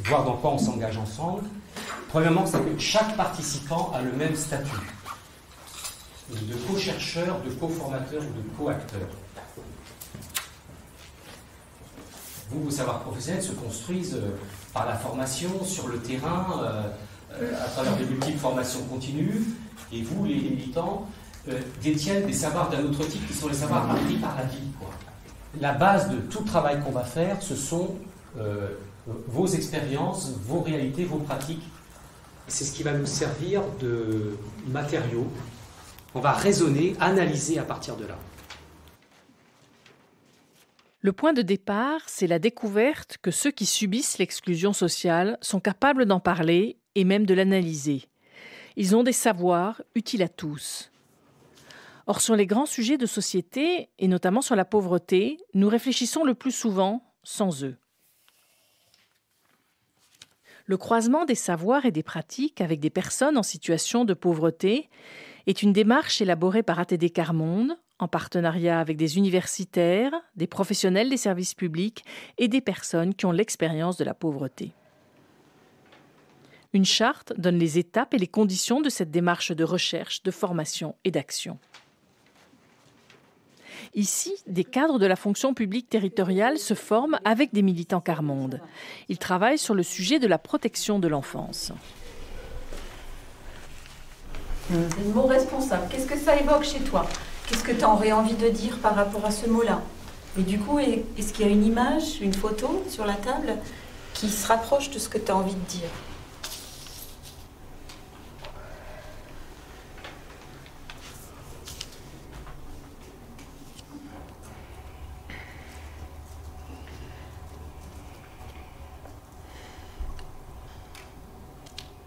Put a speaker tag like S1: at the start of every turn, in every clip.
S1: voir dans quoi on s'engage ensemble. Premièrement, c'est que chaque participant a le même statut de co-chercheur, de co-formateur ou de co-acteur. Vos savoirs professionnels se construisent par la formation, sur le terrain, à travers de multiples formations continues, et vous, les militants, détiennent des savoirs d'un autre type qui sont les savoirs appris par la vie, quoi. La base de tout le travail qu'on va faire, ce sont vos expériences, vos réalités, vos pratiques. C'est ce qui va nous servir de matériau. On va raisonner, analyser à partir de là.
S2: Le point de départ, c'est la découverte que ceux qui subissent l'exclusion sociale sont capables d'en parler et même de l'analyser. Ils ont des savoirs utiles à tous. Or, sur les grands sujets de société, et notamment sur la pauvreté, nous réfléchissons le plus souvent sans eux. Le croisement des savoirs et des pratiques avec des personnes en situation de pauvreté est une démarche élaborée par ATD Quart Monde, en partenariat avec des universitaires, des professionnels des services publics et des personnes qui ont l'expérience de la pauvreté. Une charte donne les étapes et les conditions de cette démarche de recherche, de formation et d'action. Ici, des cadres de la fonction publique territoriale se forment avec des militants Quart Monde. Ils travaillent sur le sujet de la protection de l'enfance.
S3: Le mot responsable, qu'est-ce que ça évoque chez toi? Qu'est-ce que tu aurais envie de dire par rapport à ce mot-là? Et du coup, est-ce qu'il y a une image, une photo sur la table qui se rapproche de ce que tu as envie de dire?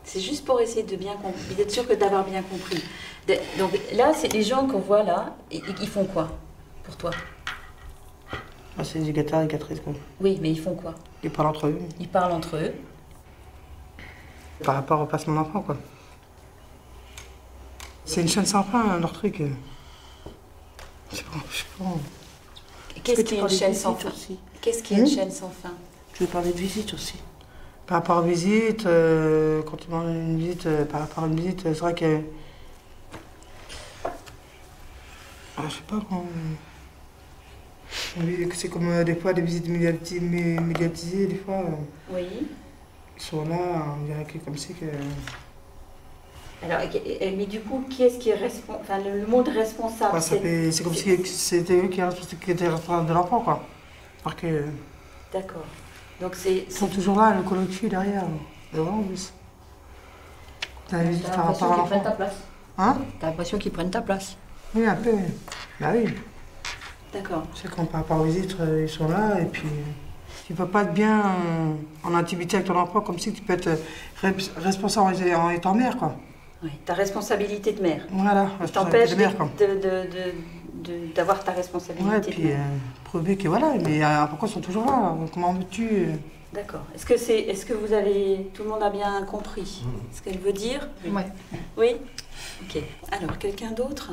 S3: C'est juste pour essayer de bien comprendre, d'être sûr que d'avoir bien compris. Donc là, c'est les gens qu'on voit là, ils font quoi pour toi?
S4: C'est des éducateurs et éducatrices.
S3: Oui, mais ils font quoi?
S4: Ils parlent entre eux.
S3: Ils parlent entre eux.
S4: Par rapport au placement d'enfants, quoi. C'est une chaîne sans fin, leur truc. Je sais pas.
S3: Qu'est-ce qui est une chaîne sans fin? Qu'est-ce qui est une chaîne sans fin?
S4: Je vais parler de visite aussi. Par rapport aux visites, quand tu demandes une visite, par rapport à une visite, c'est vrai que... je sais pas comment... C'est comme des fois des visites médiatisées, des fois.
S3: Oui.
S4: Ils sont là, on dirait que comme c'est que...
S3: Alors, mais du coup, qui est-ce qui est responsable? Enfin, le mot de responsable,
S4: c'est comme si c'était eux qui étaient responsables de l'enfant, quoi. Alors que... D'accord.
S3: Donc
S4: ils sont toujours là, le colloque derrière. C'est vraiment plus. T'as l'impression qu'ils prennent ta place. Hein?
S3: T'as l'impression qu'ils prennent ta place.
S4: Oui, un peu. Bah oui.
S3: D'accord.
S4: C'est quand par rapport aux visites, ils sont là et puis tu peux pas être bien en intimité avec ton enfant comme si tu peux être responsable en étant mère, quoi.
S3: Oui, ta responsabilité de mère.
S4: Voilà,
S3: t'empêche d'avoir ta responsabilité.
S4: Ouais, et puis prouver que voilà, mais pourquoi ils sont toujours là? Comment veux-tu?
S3: D'accord. Est-ce que tout le monde a bien compris ce qu'elle veut dire?
S5: Oui.
S3: Oui. Ok. Alors, quelqu'un d'autre?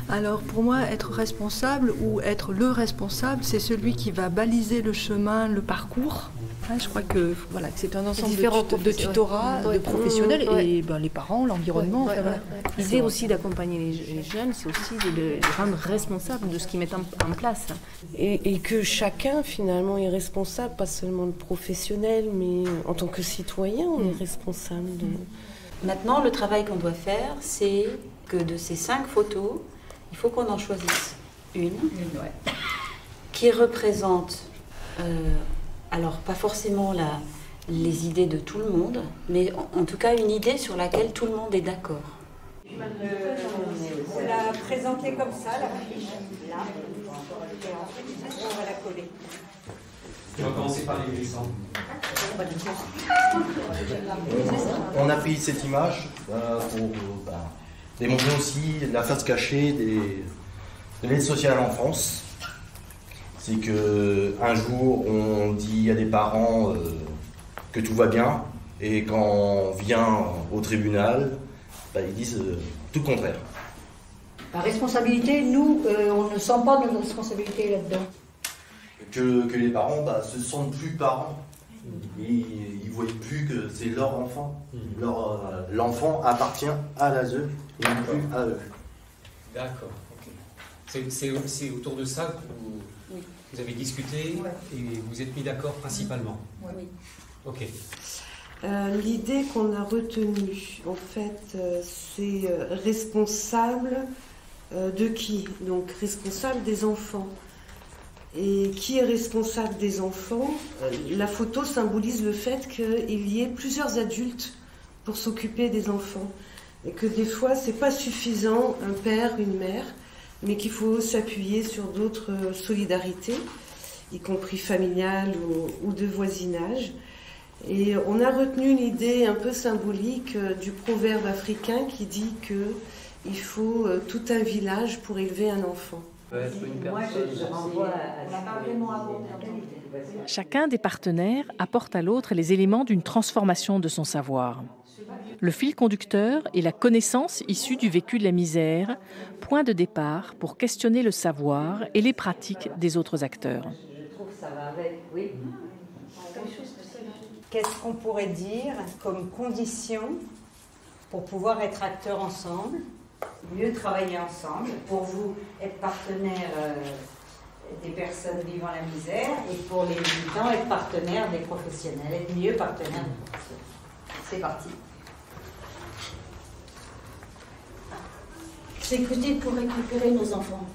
S5: Alors, pour moi, être responsable ou être le responsable, c'est celui qui va baliser le chemin, le parcours. Je crois que voilà, c'est un ensemble de tutorat, de professionnels et les parents, l'environnement.
S6: L'idée aussi d'accompagner les jeunes, c'est aussi de les rendre responsables de ce qu'ils mettent en place.
S7: Et que chacun, finalement, est responsable, pas seulement le professionnel, mais en tant que citoyen, on est responsable.
S3: Maintenant, le travail qu'on doit faire, c'est que de ces 5 photos, il faut qu'on en choisisse une qui représente, alors pas forcément les idées de tout le monde, mais en tout cas une idée sur laquelle tout le monde est d'accord. On l'a présentée comme ça, la fiche, là, et ensuite on va la coller.
S1: On va commencer par les glissants.
S8: On a pris cette image pour démontrer aussi la face cachée de l'aide sociale à l'enfance. C'est qu'un jour, on dit à des parents que tout va bien, et quand on vient au tribunal, ils disent tout le contraire.
S9: La responsabilité, nous, on ne sent pas de responsabilité là-dedans.
S8: que les parents se sentent plus parents. Ils ne voient plus que c'est leur enfant. L'enfant appartient à l'ASE et non plus à eux.
S1: D'accord. Okay. C'est autour de ça que vous avez discuté et vous êtes mis d'accord principalement.
S3: Oui.
S1: Ok.
S9: L'idée qu'on a retenue, en fait, c'est responsable de qui? Donc responsable des enfants. Et qui est responsable des enfants? La photo symbolise le fait qu'il y ait plusieurs adultes pour s'occuper des enfants. Et que des fois, c'est pas suffisant, un père, une mère, mais qu'il faut s'appuyer sur d'autres solidarités, y compris familiales ou de voisinage. Et on a retenu une idée un peu symbolique du proverbe africain qui dit qu'il faut tout un village pour élever un enfant.
S2: Chacun des partenaires apporte à l'autre les éléments d'une transformation de son savoir. Le fil conducteur est la connaissance issue du vécu de la misère, point de départ pour questionner le savoir et les pratiques des autres acteurs.
S3: Je trouve que ça va avec, oui. Qu'est-ce qu'on pourrait dire comme condition pour pouvoir être acteurs ensemble, mieux travailler ensemble, pour vous être partenaire des personnes vivant la misère et pour les militants être partenaires des professionnels, être mieux partenaires des professionnels. C'est parti.
S10: S'écouter pour récupérer nos enfants.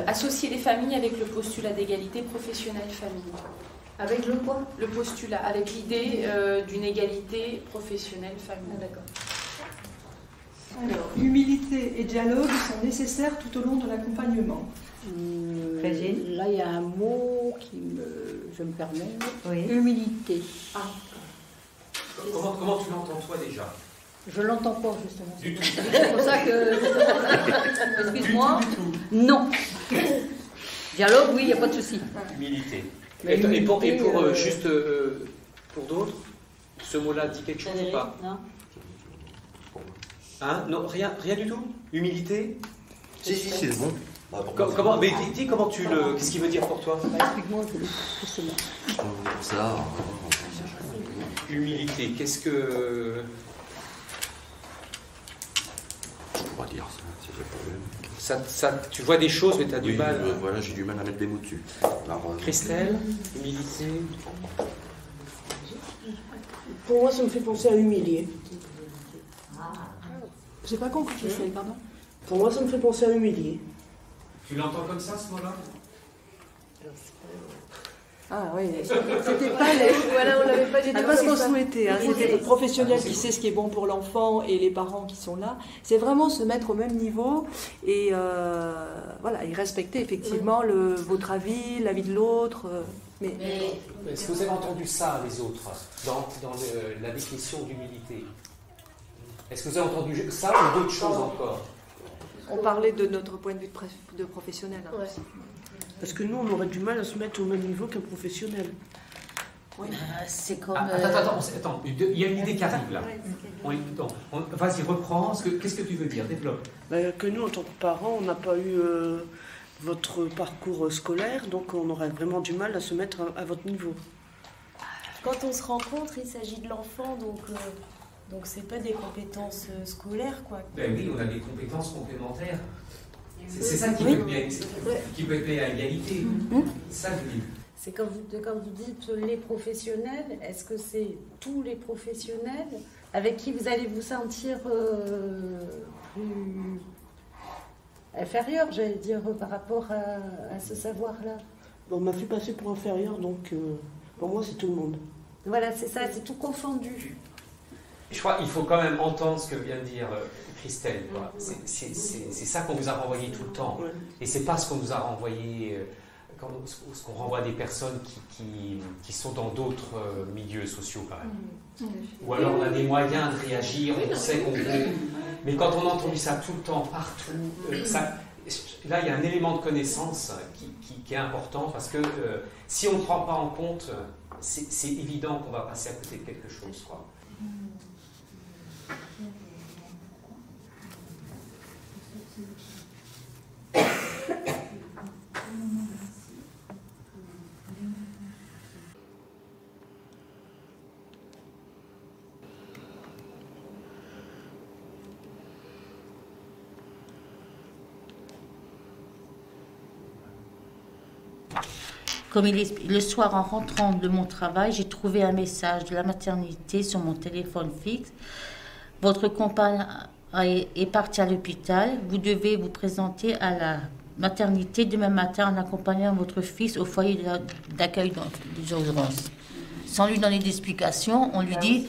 S6: Associer les familles avec le postulat d'égalité professionnelle-famille.
S10: Avec le quoi?
S6: Le postulat, avec l'idée d'une égalité professionnelle-famille.
S10: Ah, d'accord.
S5: Alors, humilité et dialogue sont nécessaires tout au long de l'accompagnement.
S10: Là, il y a un mot je me permets.
S3: Oui.
S10: Humilité.
S1: Ah. Comment tu l'entends toi déjà?
S10: Je l'entends pas justement.
S1: Du tout.
S10: C'est pour ça que. Excuse-moi. Non. Dialogue, oui, il n'y a pas de souci.
S1: Humilité.
S10: Mais
S1: Et pour
S10: humilité,
S1: juste pour d'autres, ce mot-là dit quelque chose ou pas?
S3: Non.
S1: Hein? Non, rien du tout? Humilité?
S8: Si, c'est bon.
S1: Comment, mais dis comment tu le. Qu'est-ce qu'il veut dire pour toi?
S10: Explique-moi c'est là.
S8: Ça.
S1: Humilité, qu'est-ce que.
S8: On va dire ça, c'est le problème.
S1: Tu vois des choses, mais tu as du mal.
S8: Voilà, j'ai du mal à mettre des mots dessus. Alors,
S1: Christelle, humilité.
S7: Pour moi, ça me fait penser à humilier.
S5: J'ai pas compris, pardon.
S7: Pour moi, ça me fait penser à humilier.
S1: Tu l'entends comme ça, ce mot-là?
S5: Ah oui, c'était pas
S6: Voilà, on l'avait pas dit.
S5: c'était pas ce qu'on souhaitait. Hein. C'était le professionnel qui sait ce qui est bon pour l'enfant et les parents qui sont là. C'est vraiment se mettre au même niveau et voilà, et respecter effectivement votre avis, l'avis de l'autre. Mais
S1: est-ce que vous avez entendu ça, les autres, dans la définition d'humilité? Est-ce que vous avez entendu ça ou d'autres choses encore?
S5: on parlait de notre point de vue de professionnel. Hein.
S7: Ouais. Parce que nous, on aurait du mal à se mettre au même niveau qu'un professionnel.
S10: Oui. C'est comme.
S1: Attends, il y a une idée qui arrive là. Vas-y, reprends. Qu'est-ce que tu veux dire? Développe.
S7: Que nous, en tant que parents, on n'a pas eu votre parcours scolaire, donc on aurait vraiment du mal à se mettre à votre niveau.
S11: Quand on se rencontre, il s'agit de l'enfant, donc c'est pas des compétences scolaires, quoi.
S1: Ben oui, on a des compétences complémentaires. C'est ça qui peut être à égalité. Ça, je dis.
S11: C'est quand vous dites les professionnels, est-ce que c'est tous les professionnels avec qui vous allez vous sentir plus inférieur, j'allais dire, par rapport à ce savoir-là?
S7: On m'a fait passer pour inférieur, donc pour moi, c'est tout le monde.
S11: Voilà, c'est ça, c'est tout confondu.
S1: Je crois qu'il faut quand même entendre ce que vient de dire Christelle. C'est ça qu'on vous a renvoyé tout le temps. Ouais. Et c'est pas ce qu'on nous a renvoyé, ce qu'on renvoie à des personnes qui sont dans d'autres milieux sociaux quand même. Ou alors on a des moyens de réagir, on sait qu'on peut. Mais quand on a entendu ça tout le temps, partout, là il y a un élément de connaissance qui est important parce que si on ne prend pas en compte, c'est évident qu'on va passer à côté de quelque chose, quoi.
S12: Comme il est le soir en rentrant de mon travail, j'ai trouvé un message de la maternité sur mon téléphone fixe. Votre compagne est partie à l'hôpital. Vous devez vous présenter à la maternité demain matin en accompagnant votre fils au foyer d'accueil des urgences. Sans lui donner d'explication, on lui dit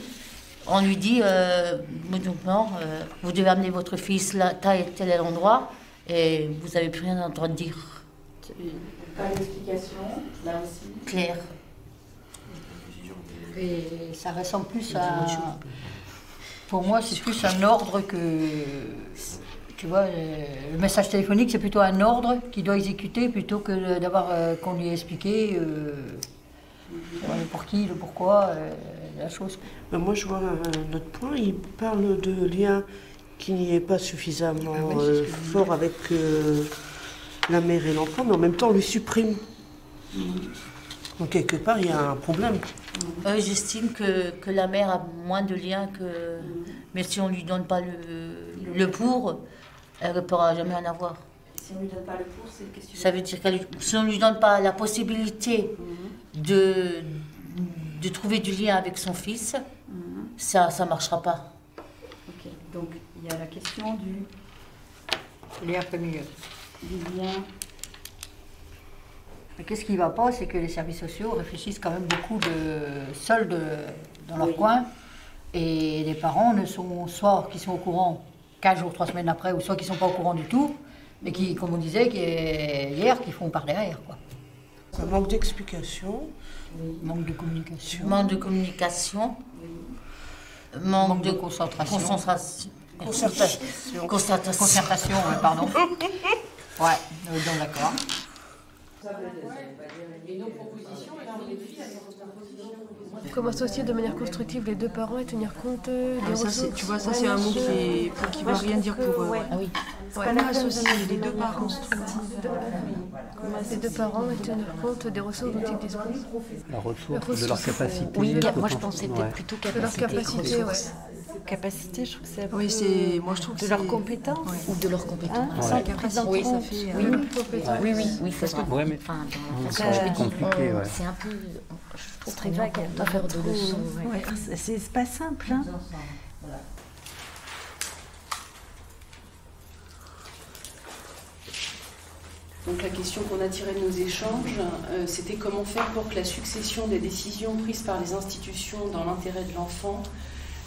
S12: vous devez amener votre fils là, tel est l'endroit, et vous n'avez plus rien à droit de dire.
S10: Pas d'explication, là aussi.
S12: Claire.
S10: Et ça ressemble plus à... Pour moi, c'est plus un ordre que... Tu vois, le message téléphonique, c'est plutôt un ordre qu'il doit exécuter plutôt que d'avoir qu'on lui ait expliqué le pour qui, le pourquoi, la chose.
S9: Moi, je vois notre point, il parle de lien qui n'est pas suffisamment fort avec la mère et l'enfant, mais en même temps, on lui supprime. Donc, quelque part, il y a un problème.
S12: J'estime que la mère a moins de liens que... Mais si on ne lui donne pas le pour, elle ne pourra jamais en avoir.
S10: Si on ne lui donne pas le pour, c'est une question...
S12: Ça veut dire que si on ne lui donne pas la possibilité de trouver du lien avec son fils, ça ne marchera pas.
S10: Ok, donc il y a la question du lien familial. Du lien... Mais qu'est-ce qui ne va pas, c'est que les services sociaux réfléchissent quand même beaucoup seuls dans leur coin, et les parents ne sont soit qui sont au courant 15 jours, 3 semaines après, ou soit qui ne sont pas au courant du tout, mais qui, comme on disait hier, qui font par derrière, quoi.
S9: Un manque d'explication.
S10: Manque de communication.
S12: Manque de communication. Manque de concentration.
S10: Concertation, pardon. Ouais, donc d'accord.
S5: Comment associer de manière constructive les deux parents et tenir compte des ressources.
S6: Tu vois, ça c'est un mot qui veut rien dire pour eux.
S5: Ah oui. Comment associer les deux parents et tenir compte des ressources dont ils disposent.
S13: La ressource, de leur capacité.
S10: Oui, moi je pensais peut-être plutôt capacité.
S5: De leur capacité, ouais.
S7: Capacité, je trouve que c'est...
S6: Oui, c'est... Moi je trouve
S7: de leur compétence.
S10: Ou de leur compétence.
S5: La capacité.
S10: Oui, ça fait... Oui,
S7: parce que...
S13: Ouais, mais c'est compliqué, ouais.
S10: C'est un peu... Je trouve très vague, pas faire de leçons.
S7: C'est pas simple, hein.
S14: Donc la question qu'on a tirée de nos échanges, c'était comment faire pour que la succession des décisions prises par les institutions dans l'intérêt de l'enfant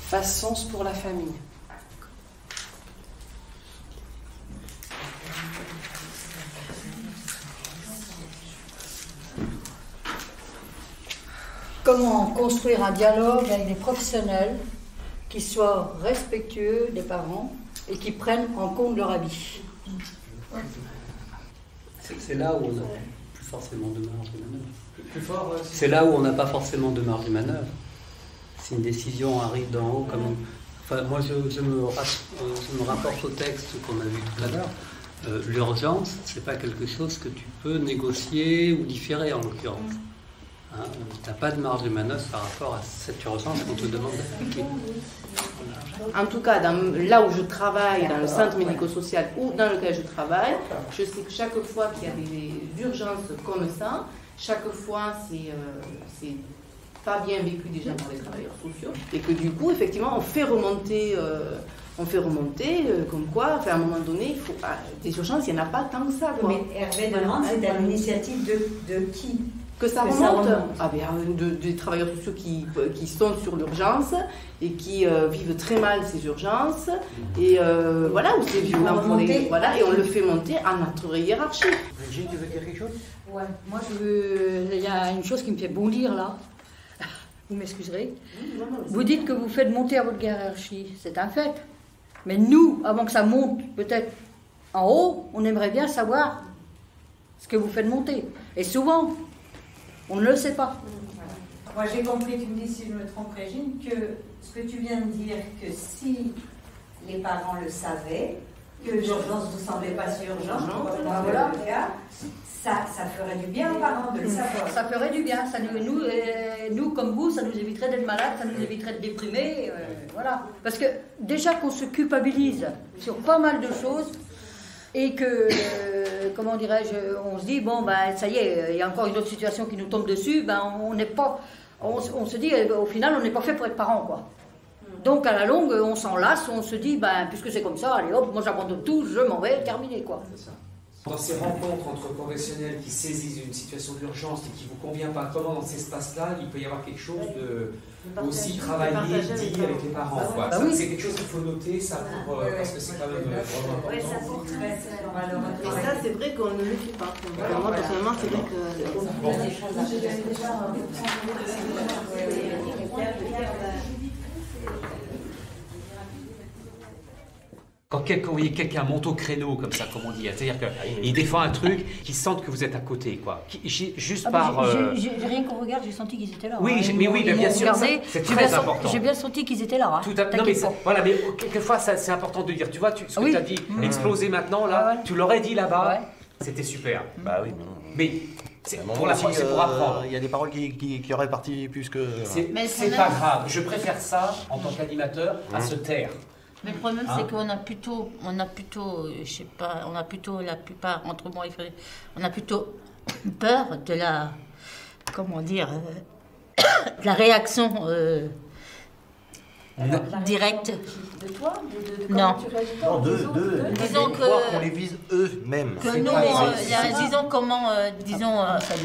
S14: fasse sens pour la famille.
S10: Comment construire un dialogue avec des professionnels qui soient respectueux des parents et qui prennent en compte leur avis.
S13: C'est là où on n'a plus forcément de marge de manœuvre. C'est là où on n'a pas forcément de marge de manœuvre. Si une décision arrive d'en haut, comme... Enfin, moi, je me rapporte au texte qu'on a vu tout à l'heure. L'urgence, c'est pas quelque chose que tu peux négocier ou différer, en l'occurrence. Hein, tu n'as pas de marge de manœuvre par rapport à cette urgence qu'on te demande d'appliquer.
S14: En tout cas, là où je travaille, dans le centre médico-social ou dans lequel je travaille, je sais que chaque fois qu'il y a des urgences comme ça, chaque fois c'est pas bien vécu déjà par les travailleurs sociaux, et que du coup, effectivement, on fait remonter comme quoi, à un moment donné, il faut, des urgences, il n'y en a pas tant que ça. Quoi.
S10: Mais Hervé demande, c'est à l'initiative de qui?
S14: Que ça remonte. Des travailleurs sociaux qui sont sur l'urgence et qui vivent très mal ces urgences, et voilà, où c'est violent pour les... Voilà, et on le fait monter à notre hiérarchie.
S15: Brigitte, tu veux dire quelque chose?
S10: Ouais, moi il y a une chose qui me fait bondir là. Vous m'excuserez. Vous dites que vous faites monter à votre hiérarchie, c'est un fait. Mais nous, avant que ça monte peut-être en haut, on aimerait bien savoir ce que vous faites monter. Et souvent, on ne le sait pas.
S16: Moi, j'ai compris, tu me dis si je me trompe, Régine, que ce que tu viens de dire, que si les parents le savaient, que l'urgence ne vous semblait pas si urgente, voilà, ça ferait du bien aux parents de le savoir.
S10: Ça ferait du bien. Ça nous, comme vous, ça nous éviterait d'être malades, ça nous éviterait de déprimer. Voilà. Parce que déjà qu'on se culpabilise sur pas mal de choses, et que comment dirais-je, on se dit, bon, ben, ça y est, il y a encore une autre situation qui nous tombe dessus, ben, on n'est pas, on se dit, au final, on n'est pas fait pour être parents, quoi. Donc, à la longue, on s'en lasse, on se dit, ben, puisque c'est comme ça, allez hop, moi j'abandonne tout, je m'en vais, terminé, quoi.
S1: C'est ça. Dans ces rencontres entre professionnels qui saisissent une situation d'urgence et qui ne vous convient pas, comment dans cet espace-là, il peut y avoir quelque chose de aussi travailler, dit avec les parents. Bah, bah, oui. C'est quelque chose qu'il faut noter, ça, pour, parce que c'est quand même vraiment important.
S14: Oui, ça pour et ça, c'est vrai qu'on ne le fait pas. Moi, personnellement, c'est vrai
S1: Quand vous voyez quelqu'un monte au créneau comme ça, comme on dit, c'est-à-dire qu'il défend un truc, qu'ils sentent que vous êtes à côté, quoi. Juste par...
S10: J'ai rien qu'on regarde, j'ai senti qu'ils étaient là.
S1: Oui,
S10: hein.
S1: mais oui, bien sûr, c'est très important.
S10: J'ai bien senti qu'ils étaient là. Hein.
S1: Tout à fait. Non, mais voilà, mais quelquefois, c'est important de dire, tu vois, ce que tu as dit, exploser maintenant, là, tu l'aurais dit là-bas, c'était super.
S8: Bah oui,
S1: mais... Pour la fois, c'est pour apprendre.
S8: Il y a des paroles qui auraient parti plus que...
S1: C'est pas grave. Je préfère ça, en tant qu'animateur, à se taire.
S12: Mais le problème, c'est qu'on a plutôt, je sais pas, on a plutôt, la plupart, entre moi et Frédéric, on a plutôt peur de la, comment dire, de la réaction directe.
S11: De toi
S12: Non.
S8: Non,
S12: disons
S8: qu'on les vise eux-mêmes.
S12: Que nous, disons comment,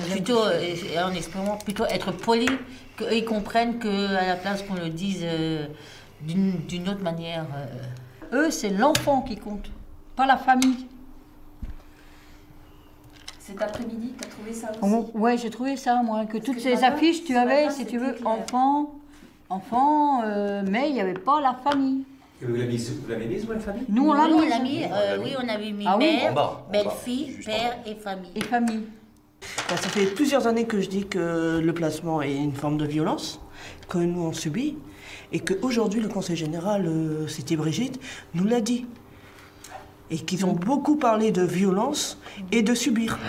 S12: plutôt, en exprimant, plutôt être poli, qu'eux ils comprennent qu'à la place qu'on le dise d'une autre manière.
S10: Eux, c'est l'enfant qui compte, pas la famille.
S11: Cet après-midi, tu as trouvé ça aussi?
S10: Ouais, j'ai trouvé ça, moi, que toutes ces affiches, tu avais, si tu veux, enfant, mais il n'y avait pas la famille.
S1: Vous l'avez mise, la famille?
S12: Nous, on l'a mis. Oui, on avait mis mère, belle-fille, père et famille.
S10: Et famille.
S15: Ça fait plusieurs années que je dis que le placement est une forme de violence, que nous on subit, et qu'aujourd'hui le Conseil général, c'était Brigitte, nous l'a dit. Et qu'ils ont beaucoup parlé de violence et de subir.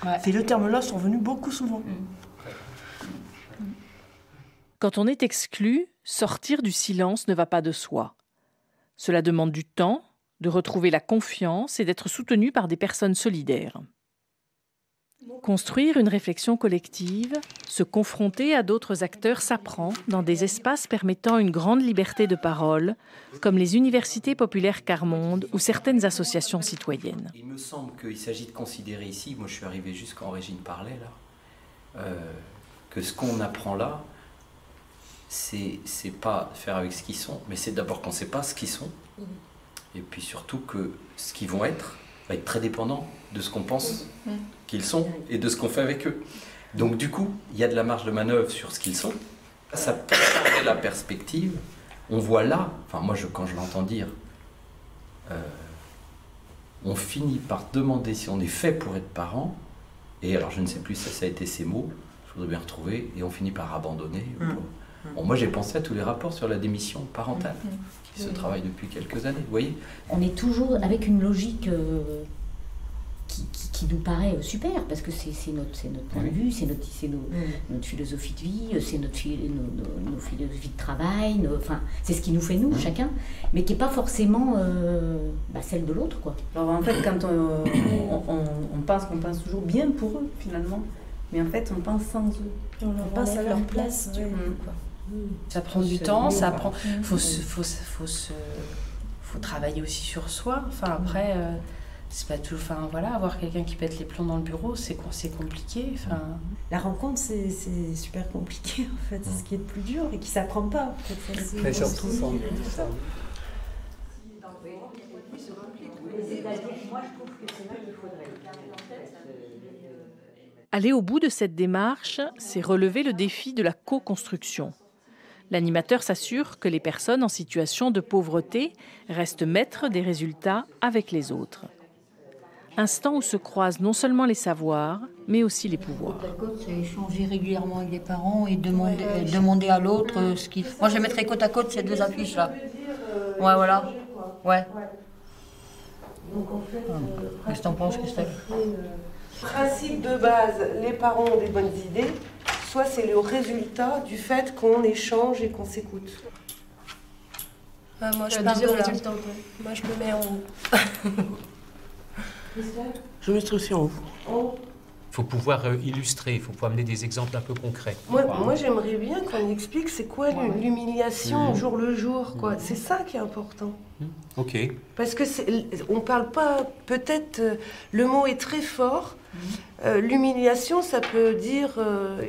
S15: Ouais. Ces deux termes-là sont venus beaucoup souvent.
S2: Quand on est exclu, sortir du silence ne va pas de soi. Cela demande du temps, de retrouver la confiance et d'être soutenu par des personnes solidaires. Construire une réflexion collective, se confronter à d'autres acteurs s'apprend dans des espaces permettant une grande liberté de parole, comme les universités populaires Carmonde ou certaines associations citoyennes.
S17: Il me semble qu'il s'agit de considérer ici, moi je suis arrivé juste quand Régine parlait là, que ce qu'on apprend là, c'est pas faire avec ce qu'ils sont, mais c'est d'abord qu'on ne sait pas ce qu'ils sont, et puis surtout que ce qu'ils vont être va être très dépendant de ce qu'on pense qu'ils sont et de ce qu'on fait avec eux. Donc du coup, il y a de la marge de manœuvre sur ce qu'ils sont. Ça peut changer la perspective. On voit là, enfin moi quand je l'entends dire, on finit par demander si on est fait pour être parent, et alors je ne sais plus si ça a été ces mots, je voudrais bien retrouver, et on finit par abandonner. Bon, moi j'ai pensé à tous les rapports sur la démission parentale qui se travaillent depuis quelques années, vous voyez.
S18: On est toujours avec une logique qui nous paraît super, parce que c'est notre point de vue, c'est notre philosophie de vie, c'est nos philosophies de travail, enfin, c'est ce qui nous fait nous, chacun, mais qui n'est pas forcément celle de l'autre, quoi.
S3: Alors en fait, quand on pense qu'on pense toujours bien pour eux, finalement, mais en fait, on pense sans eux.
S11: On pense à leur place, du coup, quoi.
S3: Ça prend du temps, ça prend. Faut travailler aussi sur soi. Enfin après, c'est pas tout. Enfin voilà, avoir quelqu'un qui pète les plombs dans le bureau, c'est compliqué. Enfin.
S11: La rencontre, c'est super compliqué en fait. C'est ce qui est le plus dur et qui s'apprend pas. En fait.
S13: Mais surtout,
S11: moi
S18: je trouve que c'est là qu'il faudrait.
S2: Aller au bout de cette démarche, c'est relever le défi de la co-construction. L'animateur s'assure que les personnes en situation de pauvreté restent maîtres des résultats avec les autres. Instant où se croisent non seulement les savoirs, mais aussi les pouvoirs.
S10: C'est échanger régulièrement avec les parents et demander à l'autre ce qu'il faut. Moi, je mettrais côte à côte ces deux affiches-là. Ouais, voilà. Ouais.
S9: Donc en fait,
S10: qu'est-ce que t'en penses, Christelle?
S9: Principe de base, les parents ont des bonnes idées, soit c'est le résultat du fait qu'on échange et qu'on s'écoute.
S11: Moi je pars de là. Moi je me mets en haut.
S15: Je mettrai aussi en haut.
S1: Il faut pouvoir illustrer, il faut pouvoir amener des exemples un peu concrets.
S9: Moi j'aimerais bien qu'on explique c'est quoi l'humiliation au jour le jour, quoi. C'est ça qui est important.
S1: Ok.
S9: Parce que on parle pas, peut-être, le mot est très fort. L'humiliation, ça peut dire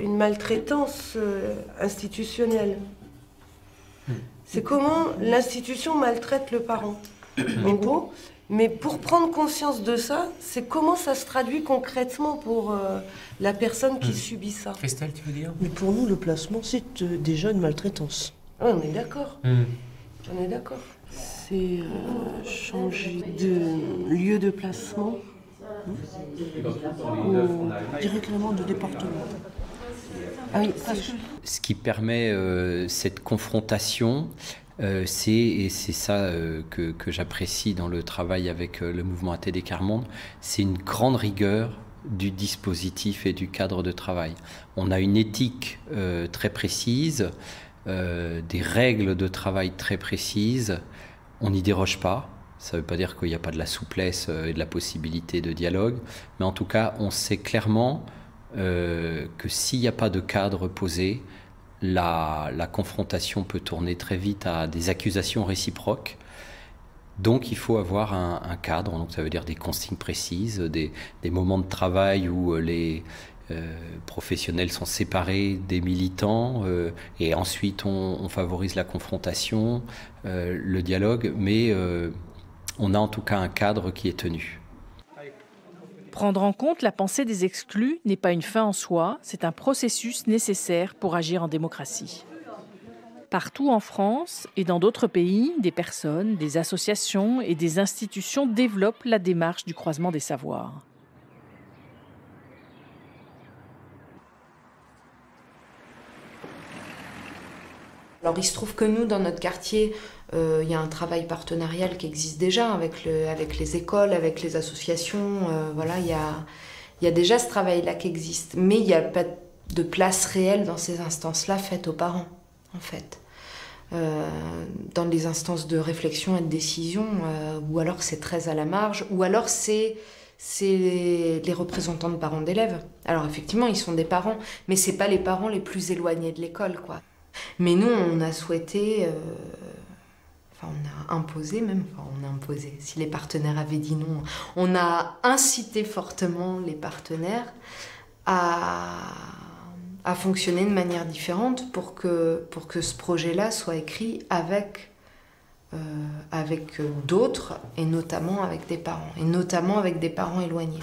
S9: une maltraitance institutionnelle. C'est comment l'institution maltraite le parent, en gros. Mais pour prendre conscience de ça, c'est comment ça se traduit concrètement pour la personne qui subit ça.
S1: Christelle, tu veux dire?
S15: Mais pour nous, le placement, c'est déjà une maltraitance.
S9: Ah, on est d'accord. On est d'accord. C'est changer de lieu de placement
S15: directement de département.
S9: Ah oui,
S17: ce qui permet cette confrontation, c'est ça que j'apprécie dans le travail avec le mouvement ATD Quart Monde, c'est une grande rigueur du dispositif et du cadre de travail. On a une éthique très précise, des règles de travail très précises, on n'y déroge pas. Ça ne veut pas dire qu'il n'y a pas de la souplesse et de la possibilité de dialogue, mais en tout cas, on sait clairement que s'il n'y a pas de cadre posé, la confrontation peut tourner très vite à des accusations réciproques. Donc il faut avoir un cadre, donc ça veut dire des consignes précises, des moments de travail où les professionnels sont séparés des militants et ensuite on favorise la confrontation, le dialogue, mais on a en tout cas un cadre qui est tenu.
S2: Prendre en compte la pensée des exclus n'est pas une fin en soi, c'est un processus nécessaire pour agir en démocratie. Partout en France et dans d'autres pays, des personnes, des associations et des institutions développent la démarche du croisement des savoirs.
S14: Alors il se trouve que nous, dans notre quartier, il y a un travail partenarial qui existe déjà avec les écoles, avec les associations. Voilà, il y a déjà ce travail-là qui existe. Mais il n'y a pas de place réelle dans ces instances-là faites aux parents, en fait. Dans les instances de réflexion et de décision, ou alors c'est très à la marge, ou alors c'est les représentants de parents d'élèves. Alors effectivement, ils sont des parents, mais c'est pas les parents les plus éloignés de l'école, quoi. Mais nous, on a souhaité, on a imposé même, si les partenaires avaient dit non, on a incité fortement les partenaires à fonctionner de manière différente pour que ce projet-là soit écrit avec d'autres, et notamment avec des parents éloignés.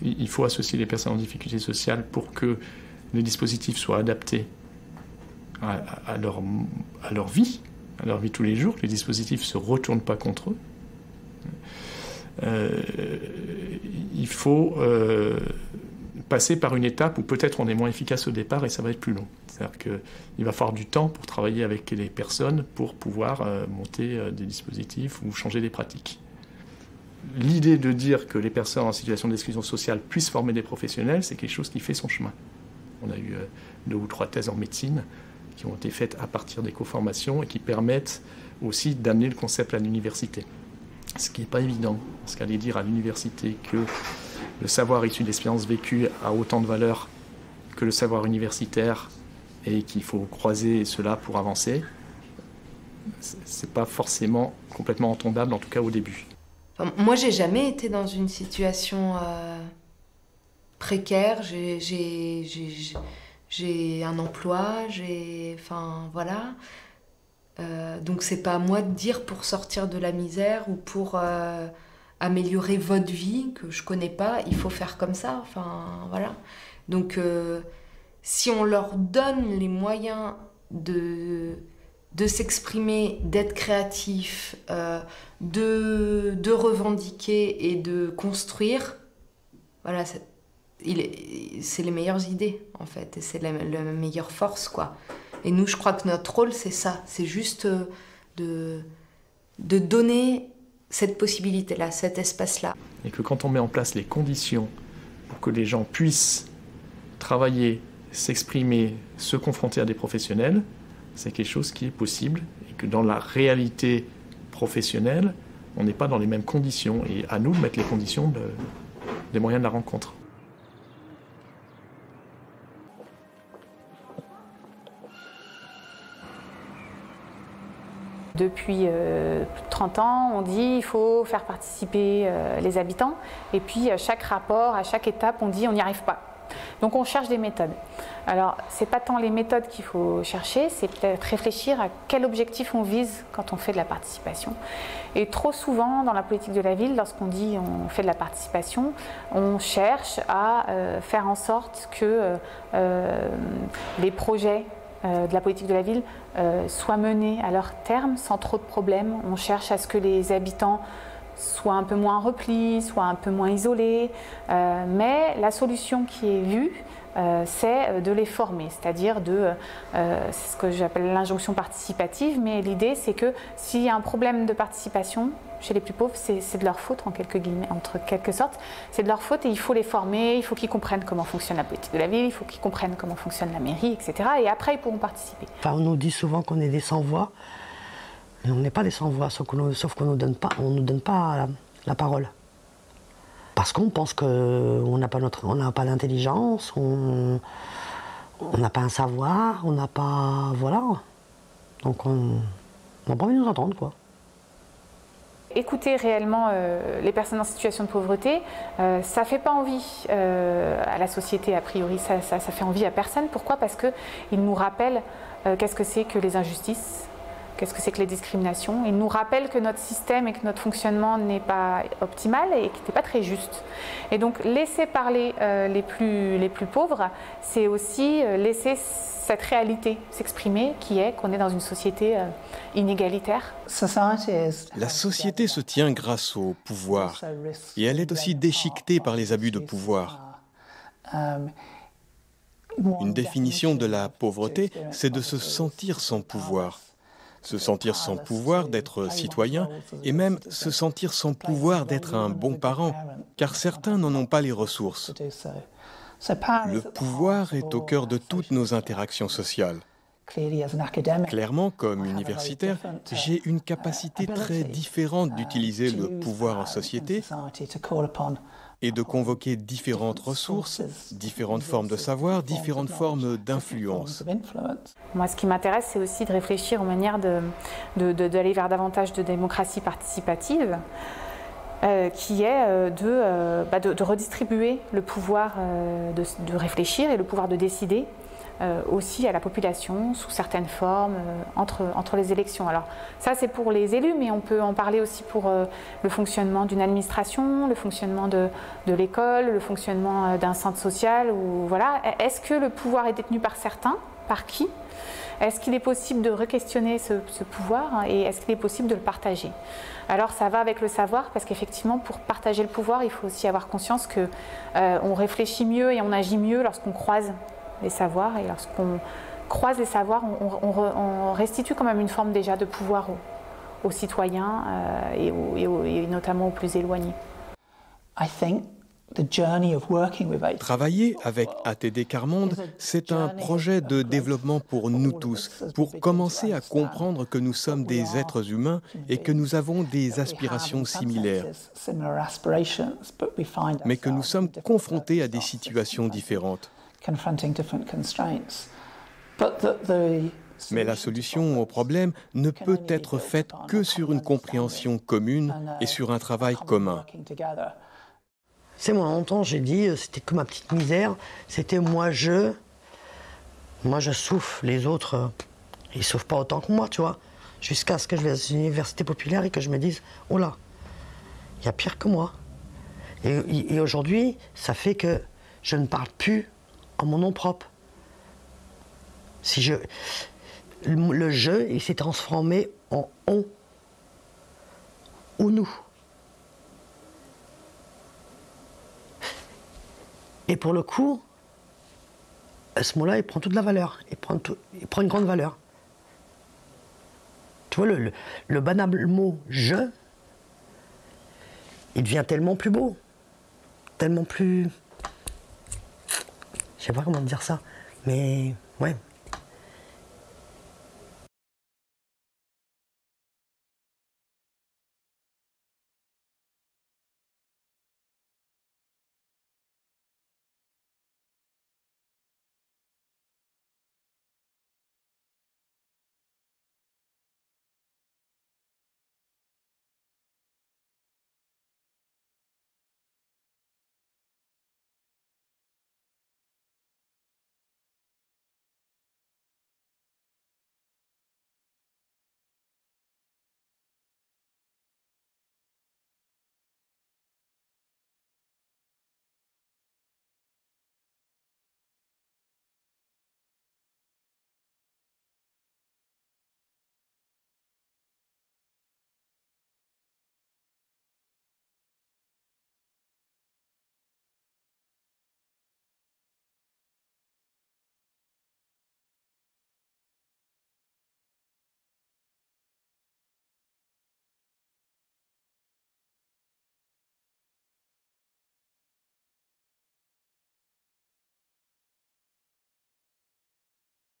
S19: Il faut associer les personnes en difficulté sociale pour que les dispositifs soient adaptés à leur vie tous les jours, que les dispositifs ne se retournent pas contre eux. Il faut passer par une étape où peut-être on est moins efficace au départ et ça va être plus long. C'est-à-dire qu'il va falloir du temps pour travailler avec les personnes pour pouvoir monter des dispositifs ou changer des pratiques. L'idée de dire que les personnes en situation d'exclusion sociale puissent former des professionnels, c'est quelque chose qui fait son chemin. On a eu 2 ou 3 thèses en médecine qui ont été faites à partir des co-formations et qui permettent aussi d'amener le concept à l'université. Ce qui n'est pas évident, parce qu'aller dire à l'université que le savoir issu d'expériences vécues a autant de valeur que le savoir universitaire et qu'il faut croiser cela pour avancer, c'est pas forcément complètement entendable, en tout cas au début.
S14: Moi, j'ai jamais été dans une situation précaire. J'ai un emploi, voilà. Donc c'est pas à moi de dire pour sortir de la misère ou pour améliorer votre vie que je connais pas, il faut faire comme ça. Voilà. Donc si on leur donne les moyens de s'exprimer, d'être créatif, de revendiquer et de construire, voilà, c'est les meilleures idées, en fait, et c'est la meilleure force, quoi. Et nous, je crois que notre rôle, c'est ça, c'est juste de donner cette possibilité-là, cet espace-là.
S19: Et que quand on met en place les conditions pour que les gens puissent travailler, s'exprimer, se confronter à des professionnels, c'est quelque chose qui est possible et que dans la réalité professionnelle, on n'est pas dans les mêmes conditions et à nous de mettre les conditions des moyens de la rencontre.
S20: Depuis plus de 30 ans, on dit qu'il faut faire participer les habitants et puis à chaque rapport, à chaque étape, on dit on n'y arrive pas. Donc on cherche des méthodes. Alors ce n'est pas tant les méthodes qu'il faut chercher, c'est peut-être réfléchir à quel objectif on vise quand on fait de la participation. Et trop souvent dans la politique de la ville, lorsqu'on dit on fait de la participation, on cherche à faire en sorte que les projets de la politique de la ville soient menés à leur terme sans trop de problèmes. On cherche à ce que les habitants soient un peu moins replis, soient un peu moins isolés, mais la solution qui est vue, c'est de les former, c'est-à-dire c'est ce que j'appelle l'injonction participative, mais l'idée c'est que s'il y a un problème de participation chez les plus pauvres, c'est de leur faute, entre quelque sorte, c'est de leur faute et il faut les former, il faut qu'ils comprennent comment fonctionne la politique de la ville, il faut qu'ils comprennent comment fonctionne la mairie, etc. Et après ils pourront participer.
S21: Enfin, on nous dit souvent qu'on est des sans-voix, mais on n'est pas des sans-voix, sauf qu'on ne nous donne pas la parole. Parce qu'on pense qu'on n'a pas d'intelligence, on n'a pas un savoir, on n'a pas... Voilà. Donc on n'a pas envie de nous entendre, quoi.
S20: Écouter réellement les personnes en situation de pauvreté, ça ne fait pas envie à la société, a priori, ça fait envie à personne. Pourquoi? Parce qu'ils nous rappellent qu'est-ce que c'est que les injustices, qu'est-ce que c'est que les discriminations. Ils nous rappellent que notre système et que notre fonctionnement n'est pas optimal et qu'il n'est pas très juste. Et donc laisser parler les plus pauvres, c'est aussi laisser cette réalité s'exprimer, qui est qu'on est dans une société inégalitaire.
S22: La société se tient grâce au pouvoir et elle est aussi déchiquetée par les abus de pouvoir. Une définition de la pauvreté, c'est de se sentir sans pouvoir. Se sentir sans pouvoir d'être citoyen et même se sentir sans pouvoir d'être un bon parent, car certains n'en ont pas les ressources. Le pouvoir est au cœur de toutes nos interactions sociales. Clairement, comme universitaire, j'ai une capacité très différente d'utiliser le pouvoir en société et de convoquer différentes ressources, différentes formes de savoir, différentes formes d'influence.
S20: Moi, ce qui m'intéresse, c'est aussi de réfléchir aux manières d'aller vers davantage de démocratie participative, qui est de redistribuer le pouvoir de réfléchir et le pouvoir de décider aussi à la population sous certaines formes entre les élections. Alors ça c'est pour les élus, mais on peut en parler aussi pour le fonctionnement d'une administration, le fonctionnement de l'école, le fonctionnement d'un centre social. Voilà. Est-ce que le pouvoir est détenu par certains? Par qui? Est-ce qu'il est possible de re-questionner ce pouvoir et est-ce qu'il est possible de le partager? Alors ça va avec le savoir, parce qu'effectivement pour partager le pouvoir, il faut aussi avoir conscience qu'on réfléchit mieux et on agit mieux lorsqu'on croise les savoirs, et lorsqu'on croise les savoirs, on restitue quand même une forme déjà de pouvoir aux citoyens et notamment aux plus éloignés.
S22: Travailler avec ATD Quart-Monde, c'est un projet de développement pour nous tous, pour commencer à comprendre que nous sommes des êtres humains et que nous avons des aspirations similaires, mais que nous sommes confrontés à des situations différentes. Mais la solution au problème ne peut être faite que sur une compréhension commune et sur un travail commun.
S21: C'est moi, longtemps, j'ai dit, c'était que ma petite misère, c'était moi je souffre, les autres, ils souffrent pas autant que moi, tu vois. Jusqu'à ce que je vais à l'université populaire et que je me dise, oh là, il y a pire que moi. Et aujourd'hui, ça fait que je ne parle plus en mon nom propre. Le je, il s'est transformé en on ou nous. Et pour le coup, ce mot-là, il prend toute la valeur. Il prend une grande valeur. Tu vois, le banal mot « je », il devient tellement plus beau, tellement plus... Je sais pas comment dire ça. Mais ouais,